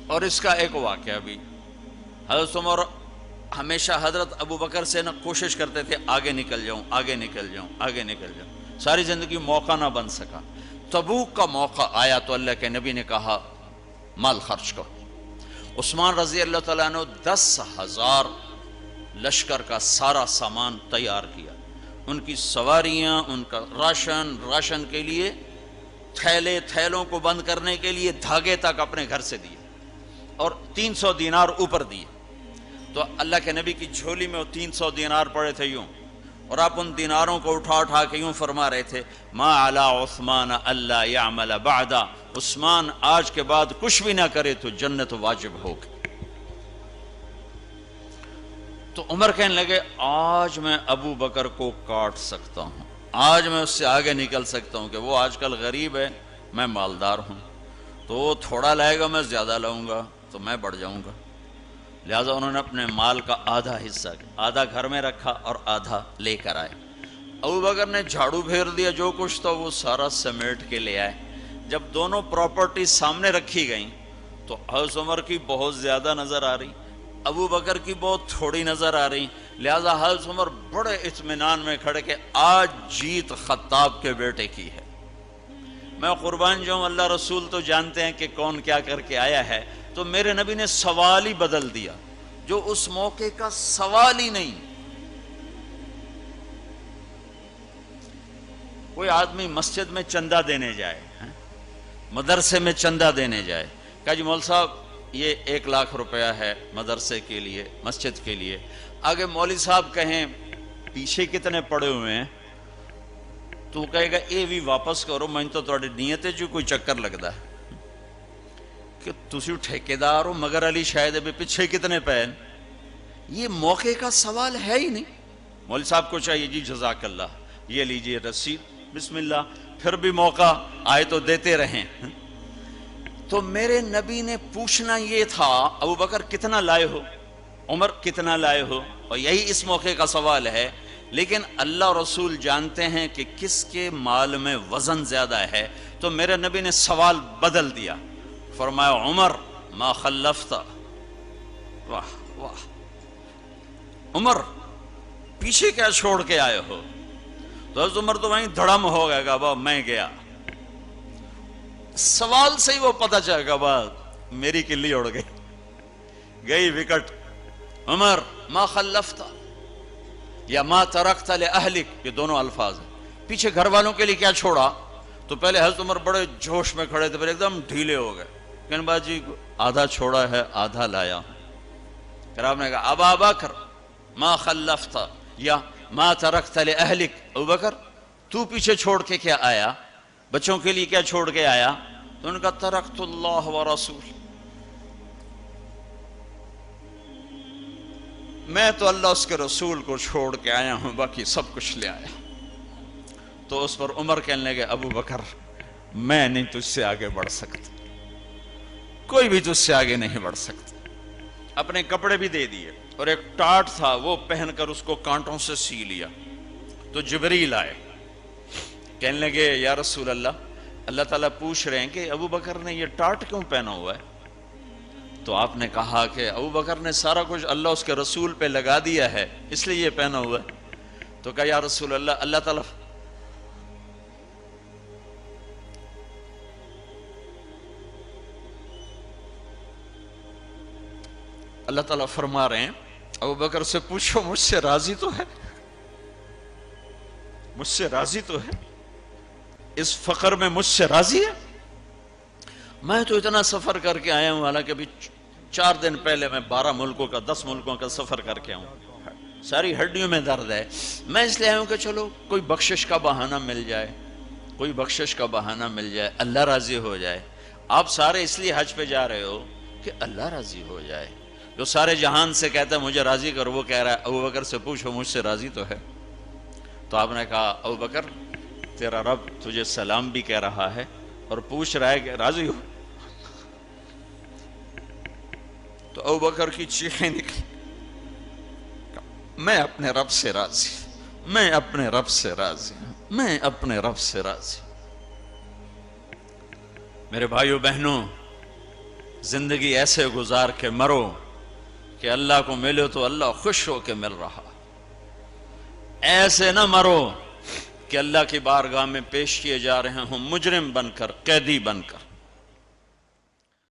اور اس کا ایک واقعہ بھی، حضرت عمر ہمیشہ حضرت ابو بکر سے نہ کوشش کرتے تھے آگے نکل جاؤں، آگے نکل جاؤں، آگے نکل جاؤں، ساری زندگی موقع نہ بن سکا۔ تبوک کا موقع آیا تو اللہ کے نبی نے کہا مال خرچ کرو۔ عثمان رضی اللہ تعالیٰ نے 10,000 لشکر کا سارا سامان تیار کیا، ان کی سواریاں، ان کا راشن کے لیے تھیلوں کو بند کرنے کے لیے دھاگے تک اپنے گھر سے دیے، اور 300 دینار اوپر دیے۔ تو اللہ کے نبی کی جھولی میں وہ 300 دینار پڑے تھے یوں، اور آپ ان دیناروں کو اٹھا کے یوں فرما رہے تھے ما علی عثمان اللہ یعمل بعدا، عثمان آج کے بعد کچھ بھی نہ کرے تو جنت واجب ہوگی۔ تو عمر کہنے لگے آج میں ابو بکر کو کاٹ سکتا ہوں، آج میں اس سے آگے نکل سکتا ہوں کہ وہ آج کل غریب ہے، میں مالدار ہوں، تو وہ تھوڑا لائے گا میں زیادہ لاؤں گا تو میں بڑھ جاؤں گا۔ لہٰذا انہوں نے اپنے مال کا آدھا حصہ، آدھا گھر میں رکھا اور آدھا لے کر آئے۔ ابو بکر نے جھاڑو پھیر دیا، جو کچھ تھا وہ سارا سمیٹ کے لے آئے۔ جب دونوں پراپرٹی سامنے رکھی گئیں تو حضرت عمر کی بہت زیادہ نظر آ رہی، ابو بکر کی بہت تھوڑی نظر آ رہی، لہٰذا حضرت عمر بڑے اطمینان میں کھڑے کہ آج جیت خطاب کے بیٹے کی ہے۔ میں قربان جاؤں، اللہ رسول تو جانتے ہیں کہ کون کیا کر کے آیا ہے، تو میرے نبی نے سوال ہی بدل دیا جو اس موقع کا سوال ہی نہیں۔ کوئی آدمی مسجد میں چندہ دینے جائے، مدرسے میں چندہ دینے جائے، کہا جی مول صاحب یہ 1 لاکھ روپیہ ہے مدرسے کے لیے، مسجد کے لیے۔ آگے مولوی صاحب کہیں پیچھے کتنے پڑے ہوئے ہیں، تو وہ کہے گا اے بھی واپس کرو، میں تو تھوڑی نیت ہے جو کوئی چکر لگتا ہے کہ تسی ٹھیکیدار ہو، مگر علی شاید ابھی پیچھے کتنے پین۔ یہ موقع کا سوال ہے ہی نہیں۔ مولوی صاحب کو چاہیے جی جزاک اللہ، یہ لیجئے رسید، بسم اللہ، پھر بھی موقع آئے تو دیتے رہیں۔ تو میرے نبی نے پوچھنا یہ تھا ابو بکر کتنا لائے ہو، عمر کتنا لائے ہو، اور یہی اس موقع کا سوال ہے۔ لیکن اللہ رسول جانتے ہیں کہ کس کے مال میں وزن زیادہ ہے، تو میرے نبی نے سوال بدل دیا، فرمایا عمر ما خلفت، واہ واہ عمر پیچھے کیا چھوڑ کے آئے ہو؟ تو حضرت عمر تو وہیں دھڑم ہو گئے گا، میں گیا، سوال سے ہی وہ پتہ چل گا، میری کلی اڑ گئی وکٹ۔ عمر ما خلفت یا ما ترکت لأہلک، یہ دونوں الفاظ ہیں، پیچھے گھر والوں کے لیے کیا چھوڑا؟ تو پہلے حضرت عمر بڑے جوش میں کھڑے تھے، پھر ایک دم ڈھیلے ہو گئے، کہنے باجی آدھا چھوڑا ہے آدھا لایا ہوں۔ پھر آپ نے کہا ابا بکر ما خلفت یا ما ترکت لأہلک، ابو بکر تو پیچھے چھوڑ کے کیا آیا، بچوں کے لیے کیا چھوڑ کے آیا؟ تو انہوں نے کہا ترکت اللہ ورسول، میں تو اللہ اس کے رسول کو چھوڑ کے آیا ہوں، باقی سب کچھ لے آیا۔ تو اس پر عمر کہنے لگے ابو بکر میں نہیں تجھ سے آگے بڑھ سکتا، کوئی بھی تجھ سے آگے نہیں بڑھ سکتا۔ اپنے کپڑے بھی دے دیے، اور ایک ٹاٹ تھا وہ پہن کر اس کو کانٹوں سے سی لیا۔ تو جبریل آئے، کہنے لگے یا رسول اللہ، اللہ تعالیٰ پوچھ رہے ہیں کہ ابو بکر نے یہ ٹاٹ کیوں پہنا ہوا ہے؟ تو آپ نے کہا کہ ابو بکر نے سارا کچھ اللہ اس کے رسول پہ لگا دیا ہے، اس لیے یہ پہنا ہوا ہے۔ تو کہا یا رسول اللہ، اللہ تعالیٰ فرما رہے ہیں ابو بکر سے پوچھو مجھ سے راضی تو ہے، مجھ سے راضی تو ہے، اس فقر میں مجھ سے راضی ہے؟ میں تو اتنا سفر کر کے آیا ہوں، حالانکہ ابھی 4 دن پہلے میں 12 ملکوں کا 10 ملکوں کا سفر کر کے ہوں، ساری ہڈیوں میں درد ہے، میں اس لیے آیا ہوں کہ چلو کوئی بخشش کا بہانہ مل جائے، کوئی بخشش کا بہانہ مل جائے، اللہ راضی ہو جائے۔ آپ سارے اس لیے حج پہ جا رہے ہو کہ اللہ راضی ہو جائے، جو سارے جہان سے کہتا ہے مجھے راضی کر، وہ کہہ رہا ہے ابو بکر سے پوچھو مجھ سے راضی تو ہے۔ تو آپ نے کہا ابو بکر تیرا رب تجھے سلام بھی کہہ رہا ہے اور پوچھ رہا ہے کہ راضی ہو؟ تو ابو بکر کی چیخیں نکلی، میں اپنے رب سے راضی، میں اپنے رب سے راضی، میں اپنے رب سے راضی۔ میرے بھائیو بہنوں، زندگی ایسے گزار کے مرو کہ اللہ کو ملو تو اللہ خوش ہو کے مل رہا، ایسے نہ مرو کہ اللہ کی بارگاہ میں پیش کیے جا رہے ہوں مجرم بن کر، قیدی بن کر۔